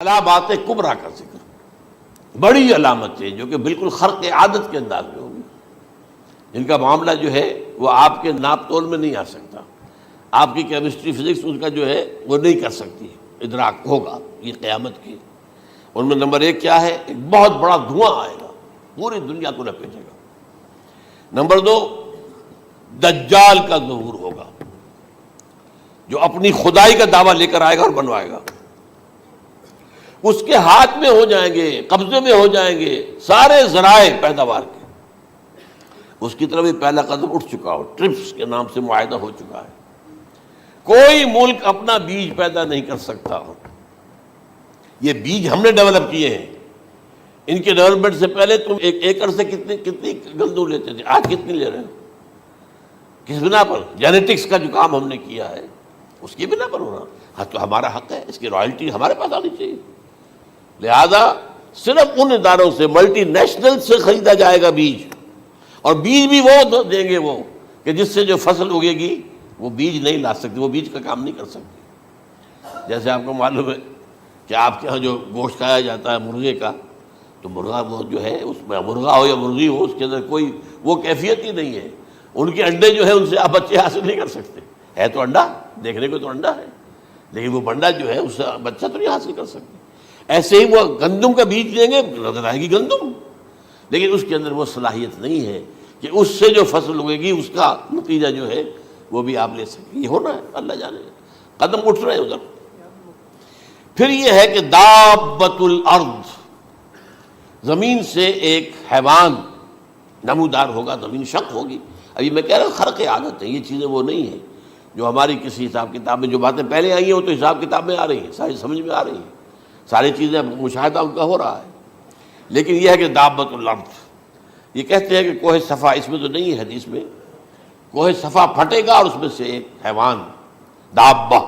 علامات کبریٰ کا ذکر، بڑی علامتیں جو کہ بالکل خرق عادت کے انداز میں ہوگی، جن کا معاملہ جو ہے وہ آپ کے ناپ تول میں نہیں آ سکتا، آپ کی کیمسٹری فزکس اس کا جو ہے وہ نہیں کر سکتی، ادراک ہوگا یہ قیامت کی۔ ان میں نمبر ایک کیا ہے؟ ایک بہت بڑا دھواں آئے گا، پوری دنیا کو لپیٹے گا۔ نمبر دو، دجال کا ظہور ہوگا، جو اپنی خدائی کا دعویٰ لے کر آئے گا اور بنوائے گا۔ اس کے ہاتھ میں ہو جائیں گے، قبضے میں ہو جائیں گے سارے ذرائع پیداوار کے۔ اس کی طرف پہلا قدم اٹھ چکا ہو، ٹرپس کے نام سے معاہدہ ہو چکا ہے۔ کوئی ملک اپنا بیج پیدا نہیں کر سکتا، یہ بیج ہم نے ڈیولپ کیے ہیں۔ ان کے ڈیولپمنٹ سے پہلے تم ایک ایکڑ سے کتنی گندم لیتے تھے، آج کتنی لے رہے ہو؟ کس بنا پر؟ جینیٹکس کا جو کام ہم نے کیا ہے اس کی بنا پر ہونا۔ ہاں تو ہمارا حق ہے، اس کی رائلٹی ہمارے پاس آنی چاہیے۔ لہذا صرف ان اداروں سے، ملٹی نیشنل سے خریدا جائے گا بیج، اور بیج بھی وہ دیں گے وہ کہ جس سے جو فصل اگے گی وہ بیج نہیں لا سکتی، وہ بیج کا کام نہیں کر سکتی۔ جیسے آپ کو معلوم ہے کہ آپ کے یہاں جو گوشت کھایا جاتا ہے مرغے کا، تو مرغا وہ جو ہے اس میں مرغا ہو یا مرغی ہو، اس کے اندر کوئی وہ کیفیت ہی نہیں ہے۔ ان کے انڈے جو ہے ان سے آپ بچے حاصل نہیں کر سکتے، ہے تو انڈا، دیکھنے کو تو انڈا ہے، لیکن وہ بنڈا جو ہے اس سے بچہ تو نہیں حاصل کر سکتے۔ ایسے ہی وہ گندم کا بیج دیں گے، نظر آئے گی گندم، لیکن اس کے اندر وہ صلاحیت نہیں ہے کہ اس سے جو فصل اگے گی اس کا نتیجہ جو ہے وہ بھی آپ لے سکیں۔ یہ ہونا ہے، اللہ جانے، قدم اٹھ رہے ہیں ادھر۔ پھر یہ ہے کہ دابۃ الارض، زمین سے ایک حیوان نمودار ہوگا، زمین شق ہوگی۔ ابھی میں کہہ رہا ہوں خرق عادت ہے، یہ چیزیں وہ نہیں ہیں جو ہماری کسی حساب کتاب میں جو باتیں پہلے آئی ہیں وہ تو حساب کتاب میں آ رہی ہیں، ساری سمجھ میں آ رہی ہیں، ساری چیزیں مشاہدہ ان کا ہو رہا ہے۔ لیکن یہ ہے کہ دابۃ الارض، یہ کہتے ہیں کہ کوہ صفا، اس میں تو نہیں ہے حدیث میں، کوہ صفا پھٹے گا اور اس میں سے ایک حیوان دابہ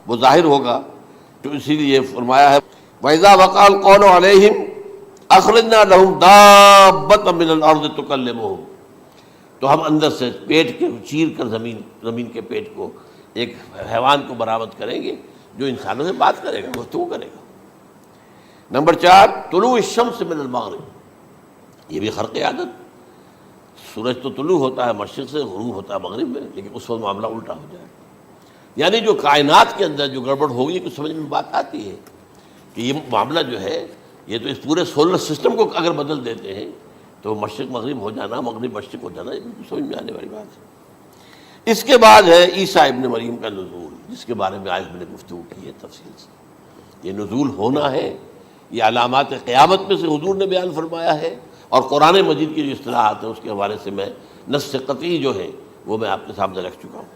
وہ ظاہر ہوگا، تو اسی لیے فرمایا ہے وَإِذَا وَقَعَ الْقَوْلُ عَلَيْهِمْ أَخْرَجْنَا لَهُمْ دَابَّةً مِّنَ الْأَرْضِ تُكَلِّمُهُمْ، تو ہم اندر سے پیٹ کے چیر کر زمین کے پیٹ کو ایک حیوان کو برآمد کریں گے جو انسانوں سے بات کرے گا، گفتگو کرے گا۔ نمبر 4، طلوع الشمس من المغرب، یہ بھی خرق عادت۔ سورج تو طلوع ہوتا ہے مشرق سے، غروب ہوتا ہے مغرب میں، لیکن اس وقت معاملہ الٹا ہو جائے، یعنی جو کائنات کے اندر جو گڑبڑ ہوگی کچھ سمجھ میں بات آتی ہے کہ یہ معاملہ جو ہے یہ تو اس پورے سولر سسٹم کو اگر بدل دیتے ہیں تو مشرق مغرب ہو جانا، مغرب مشرق ہو جانا، یہ بالکل سمجھ میں آنے والی بات ہے۔ اس کے بعد ہے عیسیٰ ابن مریم کا نزول، جس کے بارے میں آج میں نے گفتگو کی ہے تفصیل سے۔ یہ نزول ہونا ہے، یہ علامات قیامت میں سے حضور نے بیان فرمایا ہے، اور قرآن مجید کی جو اصطلاحات ہیں اس کے حوالے سے میں نص قطعی جو ہے وہ میں آپ کے سامنے رکھ چکا ہوں۔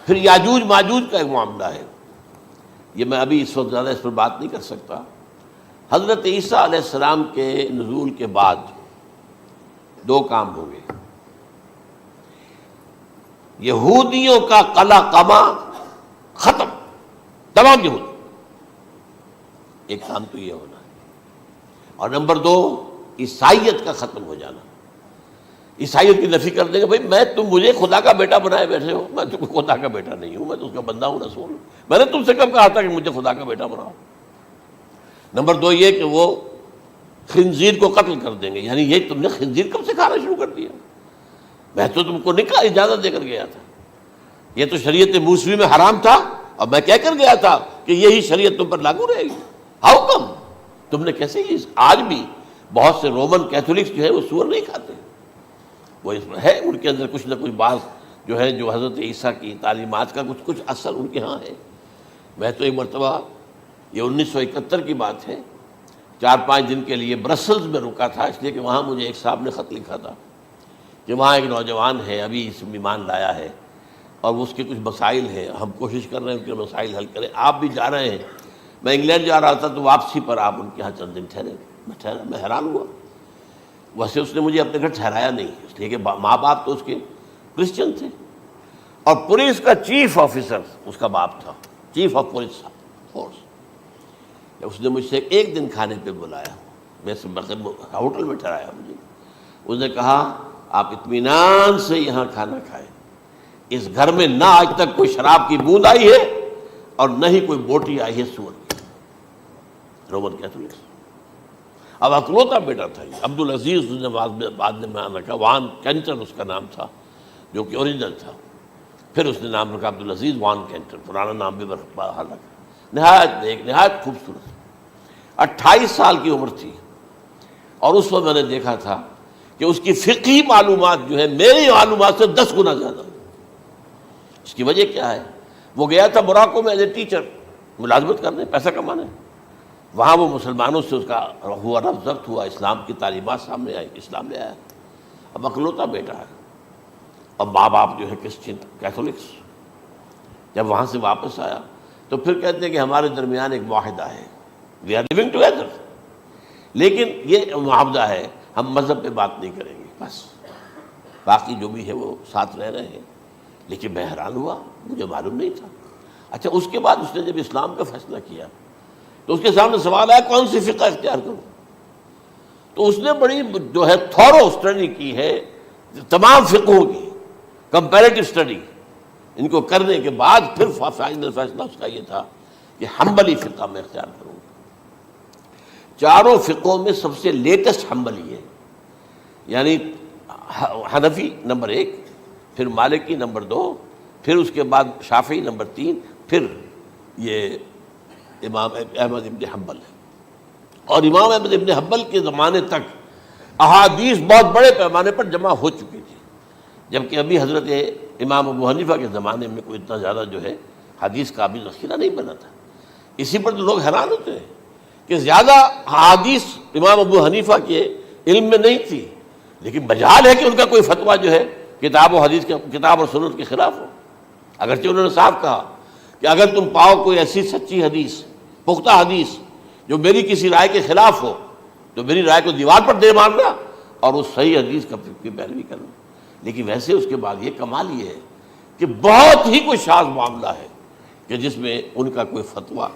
پھر یاجوج ماجوج کا ایک معاملہ ہے، یہ میں ابھی اس وقت زیادہ اس پر بات نہیں کر سکتا۔ حضرت عیسیٰ علیہ السلام کے نزول کے بعد دو کام ہوں گے، یہودیوں کا قلع قمع ختم، تمام یہود، ایک کام تو یہ ہونا ہے، اور نمبر 2 عیسائیت کا ختم ہو جانا۔ عیسائیت کی نفی کر دیں گے، بھائی تم مجھے خدا کا بیٹا بنائے بیٹھے ہو، میں تم خدا کا بیٹا نہیں ہوں، میں تو اس کا بندہ ہوں، رسول ہوں، میں نے تم سے کب کہا تھا کہ مجھے خدا کا بیٹا بناؤ۔ نمبر 2 یہ کہ وہ خنزیر کو قتل کر دیں گے، یعنی یہ تم نے خنزیر کب سے کھانا شروع کر دیا؟ میں تو تم کو نکاح اجازت دے کر گیا تھا، یہ تو شریعت موسوی میں حرام تھا، اور میں کہہ کر گیا تھا کہ یہی شریعت تم پر لاگو رہے گی، ہاؤ کم تم نے کیسے یہ؟ آج بھی بہت سے رومن کیتھولکس جو ہے وہ سور نہیں کھاتے، وہ اس میں ہے ان کے اندر کچھ نہ کچھ بات جو ہے جو حضرت عیسیٰ کی تعلیمات کا کچھ اثر ان کے ہاں ہے۔ میں تو ایک مرتبہ، یہ 1971 کی بات ہے، 4-5 دن کے لیے برسلز میں رکا تھا، اس لیے کہ وہاں مجھے ایک صاحب نے خط لکھا تھا کہ وہاں ایک نوجوان ہے، ابھی اس ایمان لایا ہے، اور اس کے کچھ مسائل ہیں، ہم کوشش کر رہے ہیں ان کے مسائل حل کریں، آپ بھی جا رہے ہیں۔ میں انگلینڈ جا رہا تھا تو واپسی پر آپ ان کے یہاں چند دن ٹھہرے، میں حیران ہوا۔ ویسے اس نے مجھے اپنے گھر ٹھہرایا نہیں، اس لیے کہ ماں باپ تو اس کے کرسچن تھے، اور پولیس کا چیف آفیسر اس کا باپ تھا، چیف آف پولیس فورس۔ اس نے مجھ سے ایک دن کھانے پہ بلایا، میں سے ہوٹل میں ٹھہرایا مجھے، اس نے کہا آپ اطمینان سے یہاں کھانا کھائیں، اس گھر میں نہ آج تک کوئی شراب کی بوند آئی ہے اور نہ ہی کوئی بوٹی آئی ہے سور کی. Roman Catholics. اب اکلوتا بیٹا تھا یہ عبدالعزیز، اس نے بعد میں نام رکھا، وان کینٹر اس کا نام تھا جو کہ اوریجنل تھا. پھر اس نے نام رکھا عبدالعزیز وان کینٹر، پرانا نام بھی بحال رکھا. نہایت نیک، نہایت خوبصورت. 28 سال کی عمر تھی اور اس وقت میں نے دیکھا تھا کہ اس کی فقہی معلومات جو ہے میری معلومات سے 10 گنا زیادہ. اس کی وجہ کیا ہے؟ وہ گیا تھا موراکو میں ایز اے ٹیچر ملازمت کرنے، پیسہ کمانے. وہاں وہ مسلمانوں سے اس کا ہوا رفت ضبط ہوا، اسلام کی تعلیمات سامنے آئی، اسلام لے آیا. اب اکلوتا بیٹا ہے. اب ماں باپ جو ہے کرسچن کیتھولکس. جب وہاں سے واپس آیا تو پھر کہتے ہیں کہ ہمارے درمیان ایک معاہدہ ہے، وی آر لیونگ ٹوگیدر، لیکن یہ معاہدہ ہے ہم مذہب پہ بات نہیں کریں گے، بس باقی جو بھی ہے وہ ساتھ رہ رہے ہیں. لیکن میں حیران ہوا، مجھے معلوم نہیں تھا. اچھا اس کے بعد اس نے جب اسلام کا فیصلہ کیا تو اس کے سامنے سوال آیا کون سی فقہ اختیار کروں. تو اس نے بڑی جو ہے تھورو اسٹڈی کی ہے تمام فقہوں کی، کمپیریٹو اسٹڈی. ان کو کرنے کے بعد پھر فائنل فیصلہ اس کا یہ تھا کہ حنبلی فقہ میں اختیار کروں. چاروں فقہوں میں سب سے لیٹسٹ حنبلی ہے، یعنی حنفی نمبر 1، پھر مالکی نمبر 2، پھر اس کے بعد شافعی نمبر 3، پھر یہ امام احمد ابن حنبل ہے. اور امام احمد ابن حنبل کے زمانے تک احادیث بہت بڑے پیمانے پر جمع ہو چکی تھی، جبکہ ابھی حضرت امام ابو حنیفہ کے زمانے میں کوئی اتنا زیادہ جو ہے حدیث کا بھی ذخیرہ نہیں بنا تھا. اسی پر تو لوگ حیران ہوتے ہیں کہ زیادہ حدیث امام ابو حنیفہ کے علم میں نہیں تھی، لیکن مجال ہے کہ ان کا کوئی فتویٰ جو ہے کتاب و حدیث کے، کتاب اور سنت کے خلاف ہو. اگرچہ انہوں نے صاف کہا کہ اگر تم پاؤ کوئی ایسی سچی حدیث، پختہ حدیث جو میری کسی رائے کے خلاف ہو تو میری رائے کو دیوار پر دے مارنا اور اس صحیح حدیث کی پیروی کرنا. لیکن ویسے اس کے بعد یہ کمال یہ ہے کہ بہت ہی کوئی شاذ معاملہ ہے کہ جس میں ان کا کوئی فتویٰ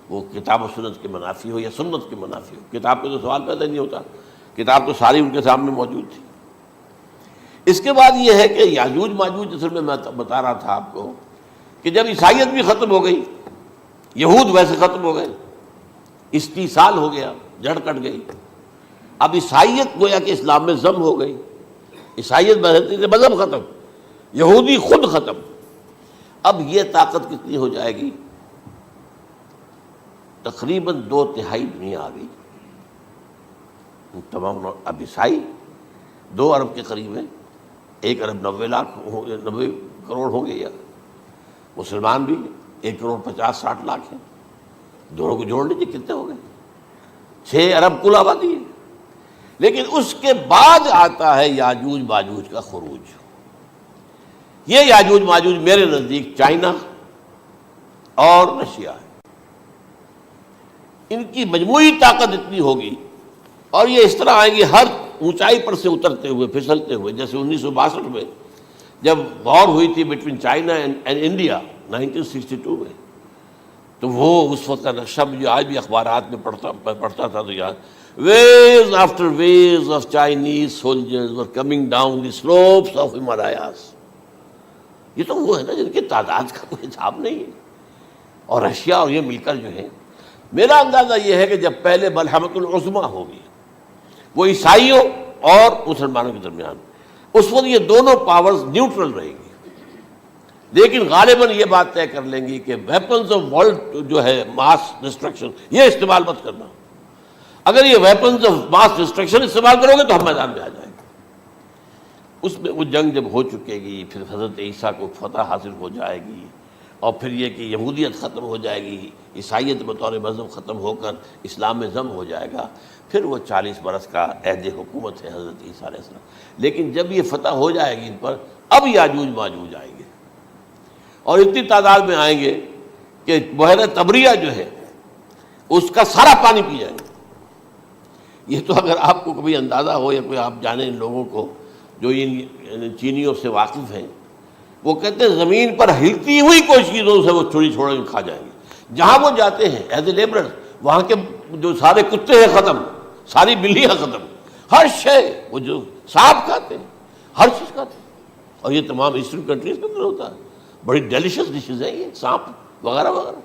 وہ کتاب و سنت کے منافی ہو یا سنت کے منافی ہو. کتاب پہ تو سوال پیدا نہیں ہوتا، کتاب تو ساری ان کے سامنے موجود تھی. اس کے بعد یہ ہے کہ یاجوج ماجوج، اصل میں بتا رہا تھا آپ کو کہ جب عیسائیت بھی ختم ہو گئی، یہود ویسے ختم ہو گئے، استیصال ہو گیا، جڑ کٹ گئی. اب عیسائیت گویا کہ اسلام میں ضم ہو گئی. عیسائیت بہتری سے مذہب ختم، یہودی خود ختم. اب یہ طاقت کتنی ہو جائے گی؟ تقریباً 2/3 دنیا آ گئی. تمام اب عیسائی 2 ارب کے قریب ہیں، 1 ارب 90 کروڑ ہوں گے، یا مسلمان بھی 1 کروڑ 50-60 لاکھ ہیں. دونوں کو جوڑ لیجیے کتنے ہو گئے؟ 6 ارب کل آبادی ہے. لیکن اس کے بعد آتا ہے یاجوج ماجوج کا خروج. یہ یاجوج ماجوج میرے نزدیک چائنا اور رشیا ہے. ان کی مجموعی طاقت اتنی ہوگی اور یہ اس طرح آئیں گے ہر اونچائی پر سے اترتے ہوئے، پھسلتے ہوئے. جیسے 1962 میں جب وار ہوئی تھی بٹوین چائنا اینڈ انڈیا 1962 میں، تو وہ اس وقت کا نقشہ مجھے آج بھی اخبارات میں پڑھتا تھا تو یاد، waves after waves of Chinese soldiers were coming down the slopes of Himalayas. یہ تو وہ ہے نا جن کی تعداد کا کوئی حساب نہیں ہے. اور رشیا اور یہ مل کر جو ہے، میرا اندازہ یہ ہے کہ جب پہلے ملحمۃ العظمیٰ ہوگی وہ عیسائیوں اور مسلمانوں کے درمیان، اس وقت یہ دونوں پاورز نیوٹرل رہے گی. لیکن غالباً یہ بات طے کر لیں گی کہ ویپنز آف ورلڈ جو ہے ماس ڈسٹرکشن، یہ استعمال مت کرنا. اگر یہ ویپنز آف ماس ڈسٹرکشن استعمال کرو گے تو ہم میدان میں آ جائیں گے. اس میں وہ جنگ جب ہو چکے گی، پھر حضرت عیسیٰ کو فتح حاصل ہو جائے گی، اور پھر یہ کہ یہودیت ختم ہو جائے گی، عیسائیت بطور مذہب ختم ہو کر اسلام میں ضم ہو جائے گا. پھر وہ 40 برس کا عہد حکومت ہے حضرت عیسیٰ علیہ السلام. لیکن جب یہ فتح ہو جائے گی ان پر، اب یاجوج ماجوج آئیں گے اور اتنی تعداد میں آئیں گے کہ بحیرہ طبریہ جو ہے اس کا سارا پانی پی جائیں گے. یہ تو اگر آپ کو کبھی اندازہ ہو یا کوئی آپ جانیں ان لوگوں کو جو ان چینیوں سے واقف ہیں، وہ کہتے ہیں زمین پر ہلتی ہوئی کوئی چیزوں سے وہ چھوڑی چھوڑ کے کھا جائیں گے. جہاں وہ جاتے ہیں ایز اے لیبرر، وہاں کے جو سارے کتے ہیں ختم، ساری بلیاں ختم، ہر شے، وہ جو سانپ کھاتے ہیں، ہر چیز کھاتے ہیں. اور یہ تمام ایسٹرن کنٹریز کے اندر ہوتا ہے. بڑی ڈیلیشیس ڈشز ہیں یہ، سانپ وغیرہ وغیرہ.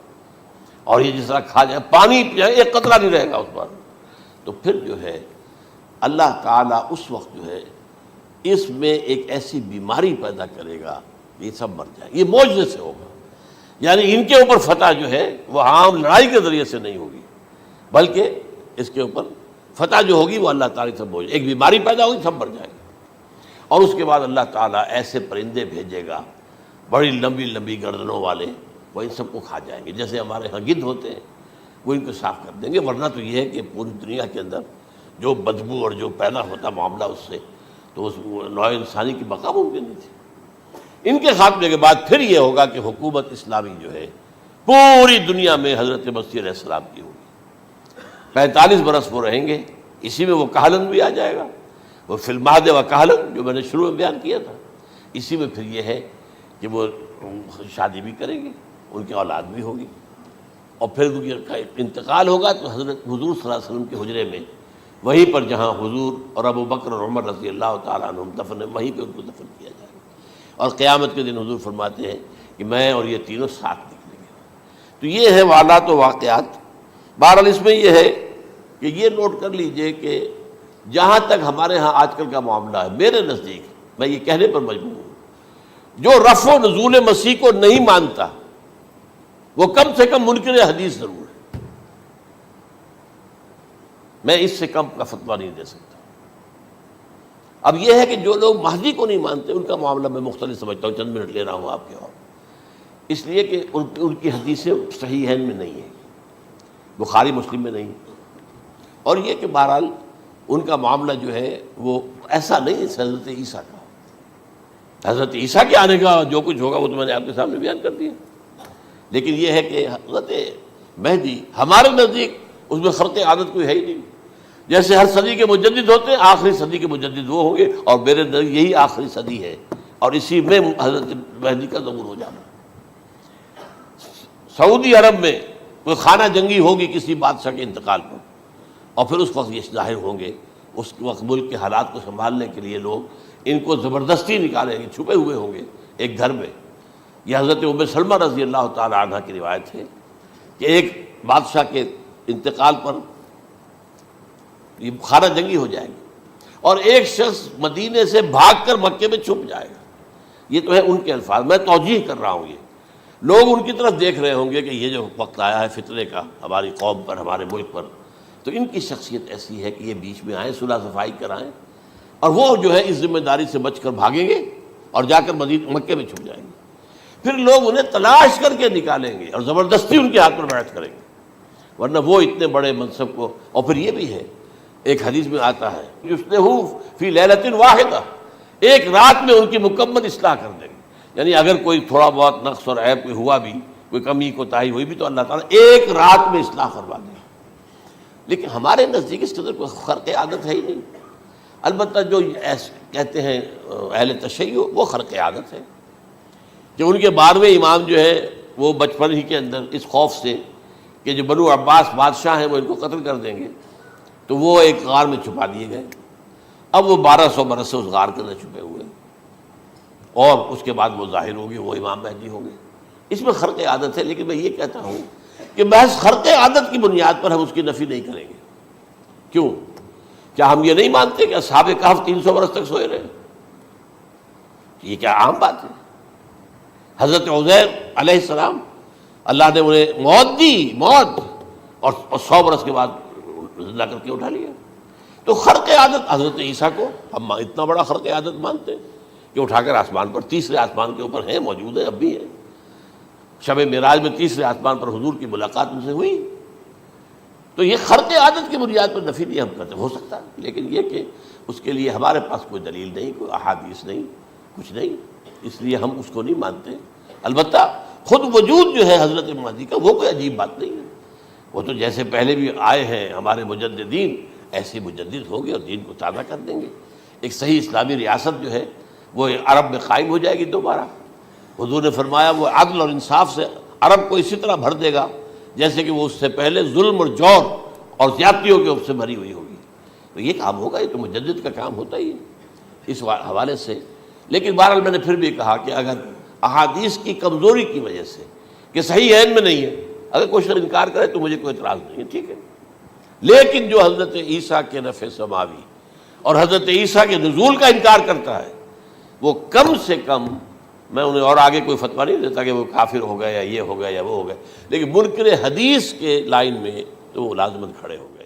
اور یہ جس طرح کھا جائے، پانی پیا ایک قطرہ نہیں رہے گا اس پر. تو پھر جو ہے اللہ تعالیٰ اس وقت جو ہے اس میں ایک ایسی بیماری پیدا کرے گا یہ سب مر جائیں. یہ معجزے سے ہوگا. یعنی ان کے اوپر فتح جو ہے وہ عام لڑائی کے ذریعے سے نہیں ہوگی، بلکہ اس کے اوپر فتح جو ہوگی وہ اللہ تعالیٰ سے بوجھ، ایک بیماری پیدا ہوگی سب مر جائیں گے. اور اس کے بعد اللہ تعالیٰ ایسے پرندے بھیجے گا بڑی لمبی لمبی گردنوں والے، وہ ان سب کو کھا جائیں گے. جیسے ہمارے ہاں گدھ ہوتے ہیں وہ ان کو صاف کر دیں گے. ورنہ تو یہ ہے کہ پوری دنیا کے اندر جو بدبو اور جو پیدا ہوتا معاملہ اس سے، تو اس نوع انسانی کی بقا ممکن نہیں تھی. ان کے خاتمے کے بعد پھر یہ ہوگا کہ حکومت اسلامی جو ہے پوری دنیا میں حضرت مسیح علیہ السلام کی ہوگی. 45 برس وہ رہیں گے. اسی میں وہ کہلن بھی آ جائے گا، وہ فی المہد و کہلن جو میں نے شروع میں بیان کیا تھا. اسی میں پھر یہ ہے کہ وہ شادی بھی کریں گے، ان کی اولاد بھی ہوگی. اور پھر ان کا انتقال ہوگا تو حضرت حضور صلی اللہ علیہ وسلم کے حجرے میں، وہیں پر جہاں حضور اور ابو بکر اور عمر رضی اللہ تعالیٰ عنہم دفن ہیں، وہیں پہ ان کو دفن کیا جائے گا. اور قیامت کے دن حضور فرماتے ہیں کہ میں اور یہ تینوں ساتھ نکلیں گے. تو یہ ہے حالات و واقعات. بہرحال اس میں یہ ہے کہ یہ نوٹ کر لیجئے کہ جہاں تک ہمارے ہاں آج کل کا معاملہ ہے، میرے نزدیک میں یہ کہنے پر مجبور ہوں، جو رفع و نزول مسیح کو نہیں مانتا وہ کم سے کم منکر حدیث ضرور ہے. میں اس سے کم کا فتویٰ نہیں دے سکتا. اب یہ ہے کہ جو لوگ مہدی کو نہیں مانتے ان کا معاملہ میں مختلف سمجھتا ہوں. چند منٹ لے رہا ہوں آپ کے اور، اس لیے کہ ان کی حدیثیں صحیحین میں نہیں ہیں، بخاری مسلم میں نہیں. اور یہ کہ بہرحال ان کا معاملہ جو ہے وہ ایسا نہیں ہے حضرت عیسیٰ کا. حضرت عیسیٰ کے آنے کا جو کچھ ہوگا وہ تو میں نے آپ کے سامنے بیان کر دیا. لیکن یہ ہے کہ حضرت مہدی ہمارے نزدیک اس میں خرق عادت کوئی ہے ہی نہیں. جیسے ہر صدی کے مجدد ہوتے ہیں، آخری صدی کے مجدد وہ ہوں گے، اور میرے نزدیک یہی آخری صدی ہے اور اسی میں حضرت مہدی کا ظہور ہو جانا. سعودی عرب میں کوئی خانہ جنگی ہوگی کسی بادشاہ کے انتقال پر، اور پھر اس وقت یہ ظاہر ہوں گے. اس وقت ملک کے حالات کو سنبھالنے کے لیے لوگ ان کو زبردستی نکالیں گے، چھپے ہوئے ہوں گے ایک گھر میں. یہ حضرت ام سلمہ رضی اللہ تعالی عنہ کی روایت ہے کہ ایک بادشاہ کے انتقال پر یہ خانہ جنگی ہو جائے گی اور ایک شخص مدینے سے بھاگ کر مکے میں چھپ جائے گا. یہ تو ہے ان کے الفاظ، میں توجیہ کر رہا ہوں. یہ لوگ ان کی طرف دیکھ رہے ہوں گے کہ یہ جو وقت آیا ہے فتنے کا ہماری قوم پر، ہمارے ملک پر، تو ان کی شخصیت ایسی ہے کہ یہ بیچ میں آئیں، صلح صفائی کرائیں، اور وہ جو ہے اس ذمہ داری سے بچ کر بھاگیں گے اور جا کر مکے میں چھپ جائیں گے. پھر لوگ انہیں تلاش کر کے نکالیں گے اور زبردستی ان کے ہاتھ پر بیعت کریں گے، ورنہ وہ اتنے بڑے منصب کو. اور پھر یہ بھی ہے، ایک حدیث میں آتا ہے یصلحو فی لیلۃ واحدہ، ایک رات میں ان کی مکمل اصلاح کر دیں گے. یعنی اگر کوئی تھوڑا بہت نقص اور عیب کوئی ہوا بھی، کوئی کمی کوتاہی ہوئی بھی، تو اللہ تعالیٰ ایک رات میں اصلاح کروا دیں. لیکن ہمارے نزدیک اس قدر کوئی خرق عادت ہے ہی نہیں. البتہ جو کہتے ہیں اہل تشیع، وہ خرق عادت ہے کہ ان کے 12ویں امام جو ہے وہ بچپن ہی کے اندر اس خوف سے کہ جو بنو عباس بادشاہ ہیں وہ ان کو قتل کر دیں گے، تو وہ ایک غار میں چھپا دیے گئے. اب وہ 1200 برس سے اس غار کے اندر چھپے ہوئے، اور اس کے بعد وہ ظاہر ہوگی، وہ امام مہدی ہوں گے. اس میں خرق عادت ہے. لیکن میں یہ کہتا ہوں کہ محض خرق عادت کی بنیاد پر ہم اس کی نفی نہیں کریں گے. کیوں؟ کیا ہم یہ نہیں مانتے کہ اصحاب کہف 300 برس تک سوئے رہے؟ یہ کیا عام بات ہے؟ حضرت عزیر علیہ السلام اللہ نے انہیں موت دی، موت، اور 100 برس کے بعد زندہ کر کے اٹھا لیا. تو خرق عادت حضرت عیسیٰ کو ہم اتنا بڑا خرق عادت مانتے ہیں کہ اٹھا کر آسمان پر، تیسرے آسمان کے اوپر ہیں، موجود ہیں، اب بھی ہیں. شب معراج میں تیسرے آسمان پر حضور کی ملاقات ان سے ہوئی. تو یہ خرق عادت کی بنیاد پر نفی نہیں ہم کرتے. ہو سکتا ہے، لیکن یہ کہ اس کے لیے ہمارے پاس کوئی دلیل نہیں، کوئی احادیث نہیں، کچھ نہیں، اس لیے ہم اس کو نہیں مانتے. البتہ خود وجود جو ہے حضرت مہدی کا وہ کوئی عجیب بات نہیں ہے. وہ تو جیسے پہلے بھی آئے ہیں ہمارے مجددین، ایسے مجدد ہوں گے اور دین کو تازہ کر دیں گے. ایک صحیح اسلامی ریاست جو ہے وہ عرب میں قائم ہو جائے گی دوبارہ. حضور نے فرمایا وہ عدل اور انصاف سے عرب کو اسی طرح بھر دے گا جیسے کہ وہ اس سے پہلے ظلم اور جور اور زیادتیوں کے سے بھری ہوئی ہوگی. تو یہ کام ہوگا، یہ تو مجدد کا کام ہوتا ہی ہے. اس حوالے سے لیکن بہرحال میں نے پھر بھی کہا کہ اگر احادیث کی کمزوری کی وجہ سے کہ صحیح عین میں نہیں ہے، اگر کوئی شخص انکار کرے تو مجھے کوئی اعتراض نہیں ہے، ٹھیک ہے، لیکن جو حضرت عیسیٰ کے رفع سماوی اور حضرت عیسیٰ کے نزول کا انکار کرتا ہے وہ کم سے کم، میں انہیں اور آگے کوئی فتویٰ نہیں دیتا کہ وہ کافر ہو گئے یا یہ ہو گیا یا وہ ہو گئے، لیکن منکر حدیث کے لائن میں تو وہ لازماً کھڑے ہو گئے۔